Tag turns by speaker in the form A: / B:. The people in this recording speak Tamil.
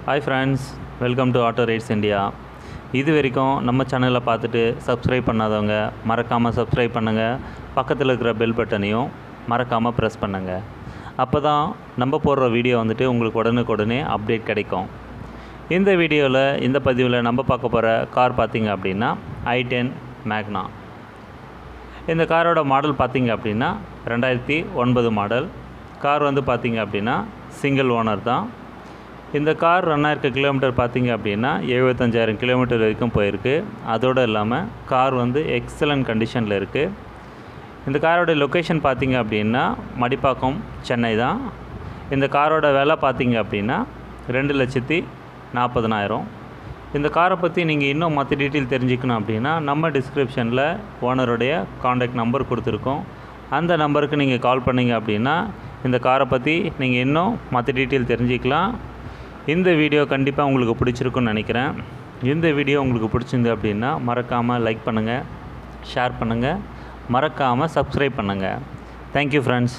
A: Hi friends, welcome to Auto Rates India. இது வரைக்கும் நம்ம சேனலை பார்த்துட்டு சப்ஸ்கிரைப் பண்ணாதவங்க மறக்காமல் சப்ஸ்கிரைப் பண்ணுங்கள். பக்கத்தில் இருக்கிற பெல் பட்டனையும் மறக்காமல் ப்ரெஸ் பண்ணுங்கள். அப்போ தான் நம்ம போடுற வீடியோ வந்துட்டு உங்களுக்கு உடனுக்குடனே அப்டேட் கிடைக்கும். இந்த வீடியோவில் இந்த பதிவில் நம்ம பார்க்க போகிற கார் பார்த்திங்க அப்படின்னா i10 மேக்னா. இந்த காரோட மாடல் பார்த்திங்க அப்படின்னா 2009 மாடல். கார் வந்து பார்த்திங்க அப்படின்னா சிங்கிள் ஓனர் தான். இந்த கார் ரன் ஆயிருக்க கிலோமீட்டர் பார்த்திங்க அப்படின்னா 75,000 கிலோமீட்டர் வரைக்கும் போயிருக்கு. அதோடு இல்லாமல் கார் வந்து எக்ஸலண்ட் கண்டிஷனில் இருக்குது. இந்த காரோட லொக்கேஷன் பார்த்திங்க அப்படின்னா மடிப்பாக்கம், சென்னை தான். இந்த காரோட விலை பார்த்திங்க அப்படின்னா 2,40,000. இந்த காரை பற்றி நீங்கள் இன்னும் மற்ற டீட்டெயில் தெரிஞ்சுக்கணும் அப்படின்னா நம்ம டிஸ்கிரிப்ஷனில் ஓனருடைய காண்டாக்ட் நம்பர் கொடுத்துருக்கோம். அந்த நம்பருக்கு நீங்கள் கால் பண்ணிங்க அப்படின்னா இந்த காரை பற்றி நீங்கள் இன்னும் மற்ற டீட்டெயில் தெரிஞ்சிக்கலாம். இந்த வீடியோ கண்டிப்பாக உங்களுக்கு பிடிச்சிருக்குன்னு நினைக்கிறேன். இந்த வீடியோ உங்களுக்கு பிடிச்சிருந்து அப்படின்னா மறக்காமல் லைக் பண்ணுங்கள், ஷேர் பண்ணுங்கள், மறக்காமல் சப்ஸ்கிரைப் பண்ணுங்கள். Thank you friends.